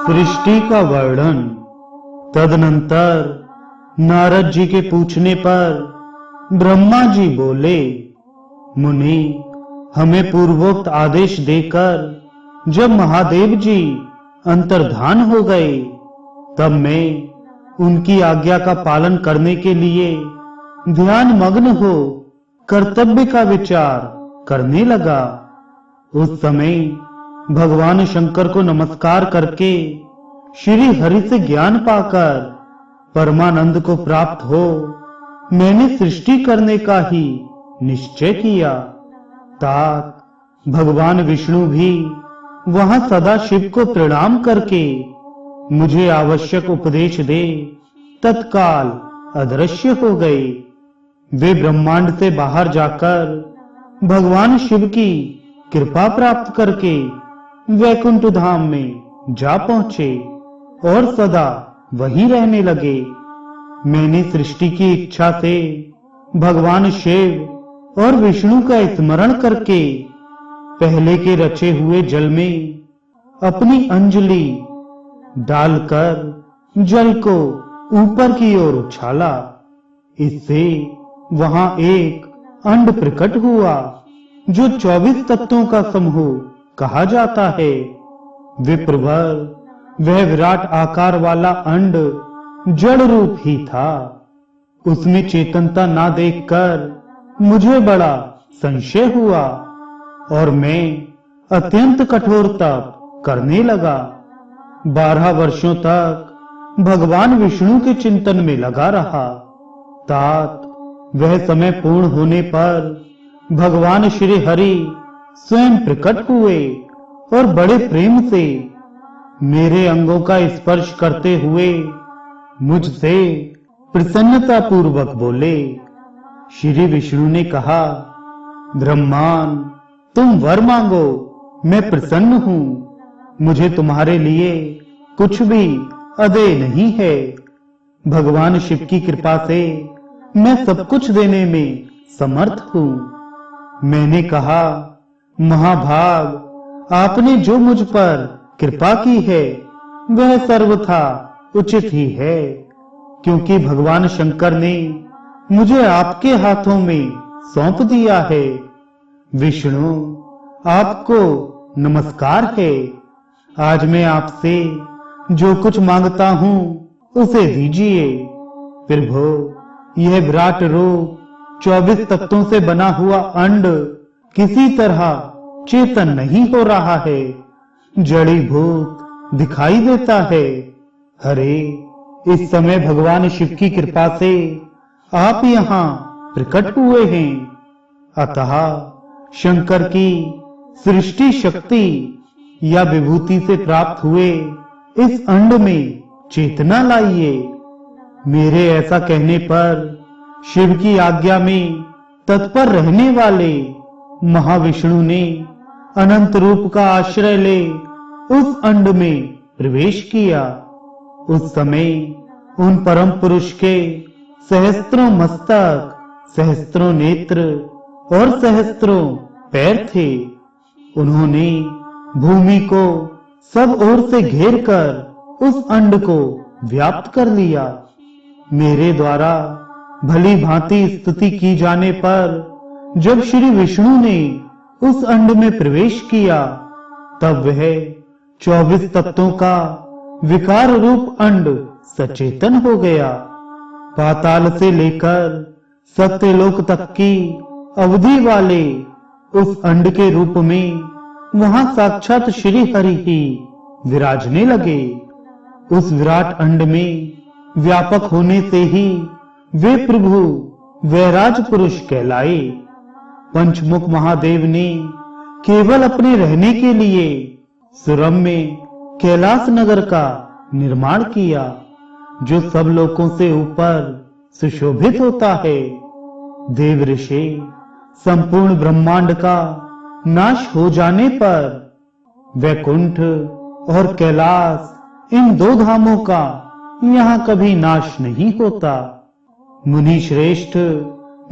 सृष्टि का वर्णन। तदनंतर नारद जी के पूछने पर ब्रह्मा जी बोले, मुनि, हमें पूर्वोक्त आदेश देकर जब महादेव जी अंतर्धान हो गए, तब मैं उनकी आज्ञा का पालन करने के लिए ध्यान मग्न हो कर्तव्य का विचार करने लगा। उस समय भगवान शंकर को नमस्कार करके श्री हरि से ज्ञान पाकर परमानंद को प्राप्त हो मैंने सृष्टि करने का ही निश्चय किया। तात भगवान विष्णु भी वहां सदा शिव को प्रणाम करके मुझे आवश्यक उपदेश दे तत्काल अदृश्य हो गए। वे ब्रह्मांड से बाहर जाकर भगवान शिव की कृपा प्राप्त करके वैकुंठ धाम में जा पहुंचे और सदा वहीं रहने लगे। मैंने सृष्टि की इच्छा से भगवान शिव और विष्णु का स्मरण करके पहले के रचे हुए जल में अपनी अंजलि डालकर जल को ऊपर की ओर उछाला। इससे वहां एक अंड प्रकट हुआ जो 24 तत्वों का समूह कहा जाता है। विप्रवर वह विराट आकार वाला अंड जड़ रूप ही था। उसमें चेतनता ना देखकर मुझे बड़ा संशय हुआ और मैं अत्यंत कठोर तप करने लगा। 12 वर्षों तक भगवान विष्णु के चिंतन में लगा रहा। तात वह समय पूर्ण होने पर भगवान श्री हरि स्वयं प्रकट हुए और बड़े प्रेम से मेरे अंगों का स्पर्श करते हुए मुझसे प्रसन्नता पूर्वक बोले। श्री विष्णु ने कहा, ब्रह्मान, तुम वर मांगो, मैं प्रसन्न हूं। मुझे तुम्हारे लिए कुछ भी अदेय नहीं है। भगवान शिव की कृपा से मैं सब कुछ देने में समर्थ हूं। मैंने कहा, महाभाग, आपने जो मुझ पर कृपा की है वह सर्वथा उचित ही है, क्योंकि भगवान शंकर ने मुझे आपके हाथों में सौंप दिया है। विष्णु, आपको नमस्कार है। आज मैं आपसे जो कुछ मांगता हूं उसे दीजिए। प्रभु, यह विराट रूप 24 तत्वों से बना हुआ अंड किसी तरह चेतन नहीं हो रहा है, जड़ीभूत दिखाई देता है। हरे, इस समय भगवान शिव की कृपा से आप यहाँ प्रकट हुए हैं, अतः शंकर की सृष्टि शक्ति या विभूति से प्राप्त हुए इस अंड में चेतना लाइए। मेरे ऐसा कहने पर शिव की आज्ञा में तत्पर रहने वाले महाविष्णु ने अनंत रूप का आश्रय ले उस अंड में प्रवेश किया। उस समय उन परम पुरुष के सहस्त्रों मस्तक, सहस्त्रों नेत्र और सहस्त्रों पैर थे। उन्होंने भूमि को सब ओर से घेर कर उस अंड को व्याप्त कर लिया। मेरे द्वारा भली भांति स्तुति की जाने पर जब श्री विष्णु ने उस अंड में प्रवेश किया, तब वह 24 तत्वों का विकार रूप अंड सचेतन हो गया। पाताल से लेकर सत्यलोक तक की अवधि वाले उस अंड के रूप में वहां साक्षात श्री हरि ही विराजने लगे। उस विराट अंड में व्यापक होने से ही वे प्रभु वैराज पुरुष कहलाए। पंचमुख महादेव ने केवल अपने रहने के लिए सुरम्य कैलाश नगर का निर्माण किया, जो सब लोकों से ऊपर सुशोभित होता है। देव ऋषि संपूर्ण ब्रह्मांड का नाश हो जाने पर वैकुंठ और कैलाश, इन दो धामों का यहाँ कभी नाश नहीं होता। मुनि श्रेष्ठ,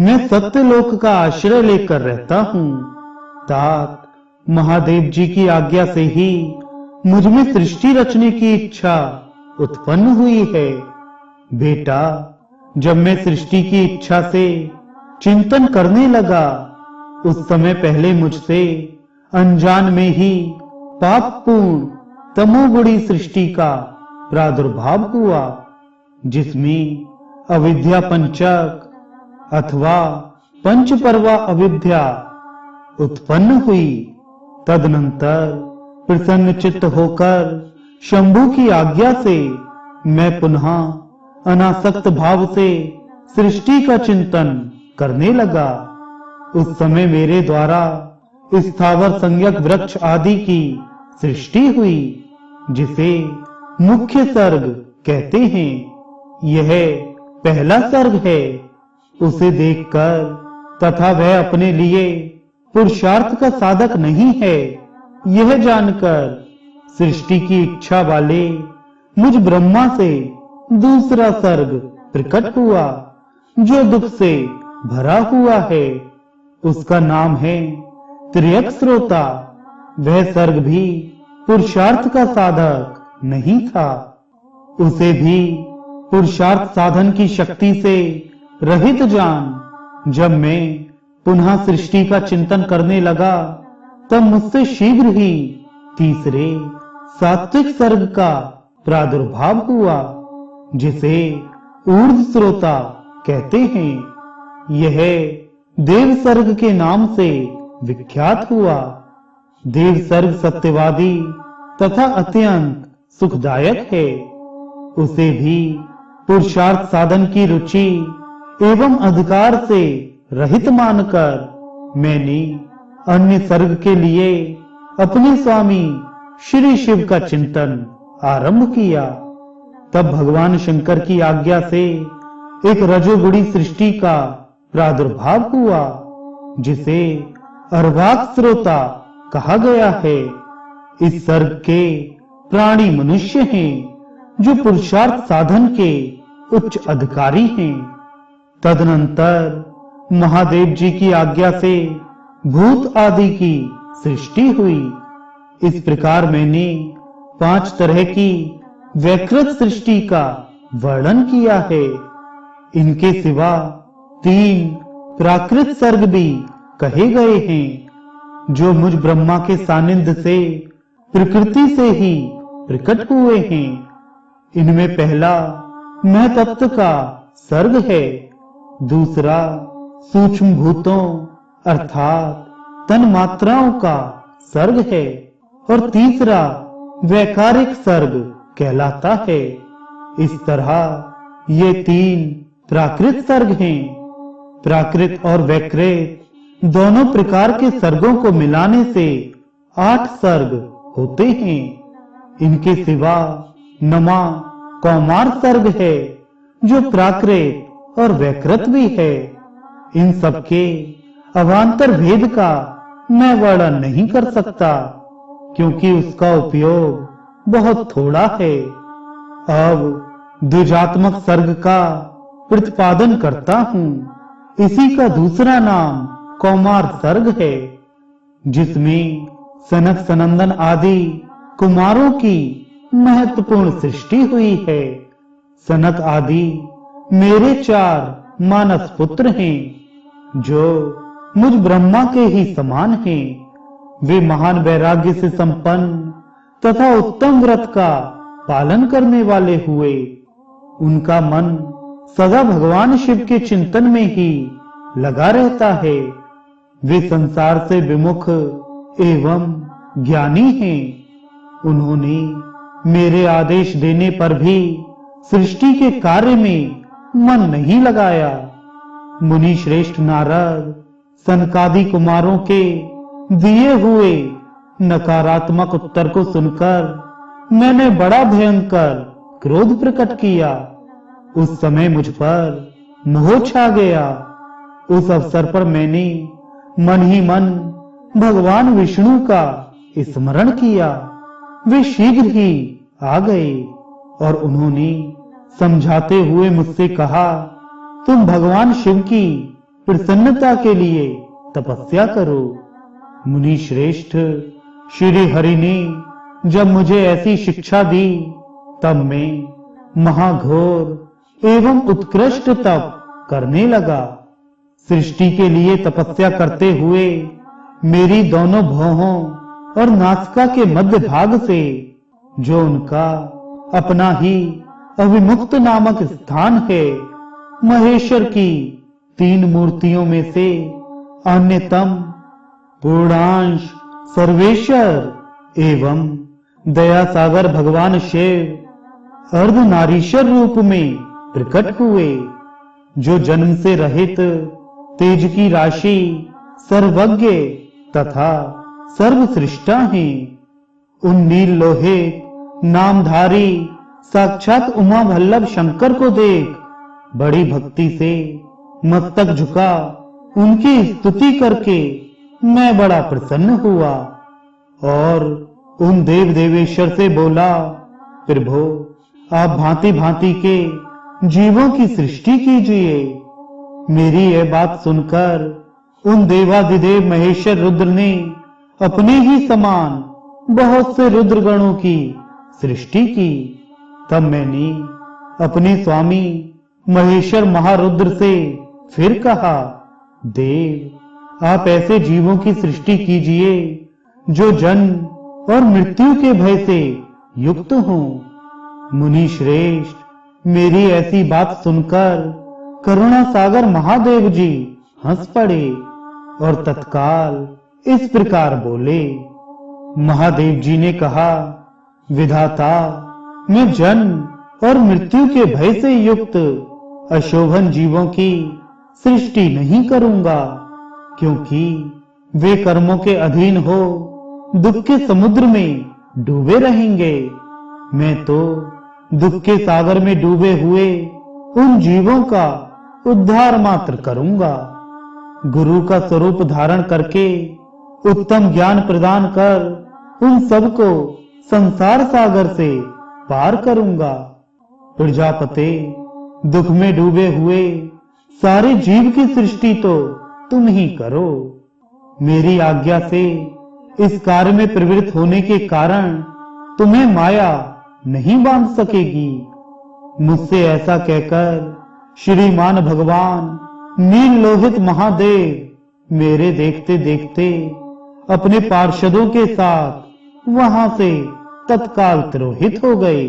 मैं सत्यलोक का आश्रय लेकर रहता हूँ। तात महादेव जी की आज्ञा से ही मुझ में सृष्टि रचने की इच्छा उत्पन्न हुई है। बेटा, जब मैं सृष्टि की इच्छा से चिंतन करने लगा, उस समय पहले मुझसे अनजान में ही पापपूर्ण तमोगुणी सृष्टि का प्रादुर्भाव हुआ, जिसमें अविद्या पंचक अथवा पंचपर्वा अविद्या उत्पन्न हुई। तदनंतर प्रसन्न चित्त होकर शंभु की आज्ञा से मैं पुनः अनासक्त भाव से सृष्टि का चिंतन करने लगा। उस समय मेरे द्वारा स्थावर संज्ञक वृक्ष आदि की सृष्टि हुई, जिसे मुख्य सर्ग कहते हैं। यह पहला सर्ग है। उसे देखकर तथा वह अपने लिए पुरुषार्थ का साधक नहीं है, यह जानकर सृष्टि की इच्छा वाले मुझ ब्रह्मा से दूसरा सर्ग प्रकट हुआ, जो दुख से भरा हुआ है। उसका नाम है त्रियक श्रोता। वह सर्ग भी पुरुषार्थ का साधक नहीं था। उसे भी पुरुषार्थ साधन की शक्ति से रहित जान जब मैं पुनः सृष्टि का चिंतन करने लगा, तब मुझसे शीघ्र ही तीसरे सात्विक सर्ग का प्रादुर्भाव हुआ, जिसे ऊर्ध्व श्रोता कहते हैं। यह देव सर्ग के नाम से विख्यात हुआ। देव सर्ग सत्यवादी तथा अत्यंत सुखदायक है। उसे भी पुरुषार्थ साधन की रुचि एवं अधिकार से रहित मानकर मैंने अन्य सर्ग के लिए अपने स्वामी श्री शिव का चिंतन आरंभ किया। तब भगवान शंकर की आज्ञा से एक रजोगुणी सृष्टि का प्रादुर्भाव हुआ, जिसे अर्वाक श्रोता कहा गया है। इस सर्ग के प्राणी मनुष्य हैं, जो पुरुषार्थ साधन के उच्च अधिकारी हैं। तदनंतर महादेव जी की आज्ञा से भूत आदि की सृष्टि हुई। इस प्रकार मैंने 5 तरह की वैकृत सृष्टि का वर्णन किया है। इनके सिवा 3 प्राकृत सर्ग भी कहे गए हैं, जो मुझ ब्रह्मा के सानिध्य से प्रकृति से ही प्रकट हुए हैं। इनमें पहला महतत्व का सर्ग है, दूसरा सूक्ष्म भूतों अर्थात तन मात्राओं का सर्ग है, और तीसरा वैकारिक सर्ग कहलाता है। इस तरह ये 3 प्राकृत सर्ग हैं। प्राकृत और वैकृत दोनों प्रकार के सर्गों को मिलाने से 8 सर्ग होते हैं। इनके सिवा नमा कौमार सर्ग है, जो प्राकृत और वैकृत भी है। इन सबके अवान्तर भेद का मैं वर्णन नहीं कर सकता, क्योंकि उसका उपयोग बहुत थोड़ा है। अब द्विजात्मक सर्ग का प्रतिपादन करता हूँ। इसी का दूसरा नाम कौमार सर्ग है, जिसमें सनक सनंदन आदि कुमारों की महत्वपूर्ण सृष्टि हुई है। सनक आदि मेरे 4 मानस पुत्र हैं, जो मुझ ब्रह्मा के ही समान हैं। वे महान वैराग्य से संपन्न तथा उत्तम व्रत का पालन करने वाले हुए। उनका मन सदा भगवान शिव के चिंतन में ही लगा रहता है। वे संसार से विमुख एवं ज्ञानी हैं। उन्होंने मेरे आदेश देने पर भी सृष्टि के कार्य में मन नहीं लगाया। मुनि श्रेष्ठ नारद सनकादि कुमारों के दिए हुए नकारात्मक उत्तर को सुनकर मैंने बड़ा भयंकर क्रोध प्रकट किया। उस समय मुझ पर मोह छा गया। उस अवसर पर मैंने मन ही मन भगवान विष्णु का स्मरण किया। वे शीघ्र ही आ गए और उन्होंने समझाते हुए मुझसे कहा, तुम भगवान शिव की प्रसन्नता के लिए तपस्या करो। मुनि श्रेष्ठ श्री हरि ने जब मुझे ऐसी शिक्षा दी, तब मैं महाघोर एवं उत्कृष्ट तप करने लगा। सृष्टि के लिए तपस्या करते हुए मेरी दोनों भौहों और नासिका के मध्य भाग से, जो उनका अपना ही अविमुक्त नामक स्थान है, महेश्वर की 3 मूर्तियों में से अन्यतम पूर्णांश सर्वेश्वर एवं दया सागर भगवान शिव अर्धनारीश्वर रूप में प्रकट हुए, जो जन्म से रहित तेज की राशि, सर्वज्ञ तथा सर्वसृष्टा हैं। उन नील लोहे नामधारी साक्षात उमा वल्लभ शंकर को देख बड़ी भक्ति से मस्तक झुका उनकी स्तुति करके मैं बड़ा प्रसन्न हुआ और उन देव देवेश्वर से बोला, प्रभु आप भांति भांति के जीवों की सृष्टि कीजिए। मेरी यह बात सुनकर उन देवाधिदेव महेश्वर रुद्र ने अपने ही समान बहुत से रुद्रगणों की सृष्टि की। तब मैंने अपने स्वामी महेश्वर महारुद्र से फिर कहा, देव आप ऐसे जीवों की सृष्टि कीजिए जो जन्म और मृत्यु के भय से युक्त हों। मुनि श्रेष्ठ मेरी ऐसी बात सुनकर करुणा सागर महादेव जी हंस पड़े और तत्काल इस प्रकार बोले। महादेव जी ने कहा, विधाता मैं जन्म और मृत्यु के भय से युक्त अशोभन जीवों की सृष्टि नहीं करूंगा, क्योंकि वे कर्मों के अधीन हो दुख के समुद्र में डूबे रहेंगे। मैं तो दुख के सागर में डूबे हुए उन जीवों का उद्धार मात्र करूंगा। गुरु का स्वरूप धारण करके उत्तम ज्ञान प्रदान कर उन सबको संसार सागर से पार करूंगा। प्रजापते दुख में डूबे हुए सारे जीव की सृष्टि तो तुम ही करो। मेरी आज्ञा से इस कार्य में प्रवृत्त होने के कारण तुम्हें माया नहीं बांध सकेगी। मुझसे ऐसा कहकर श्रीमान भगवान नील लोहित महादेव मेरे देखते देखते अपने पार्षदों के साथ वहां से तत्काल तिरोहित हो गए।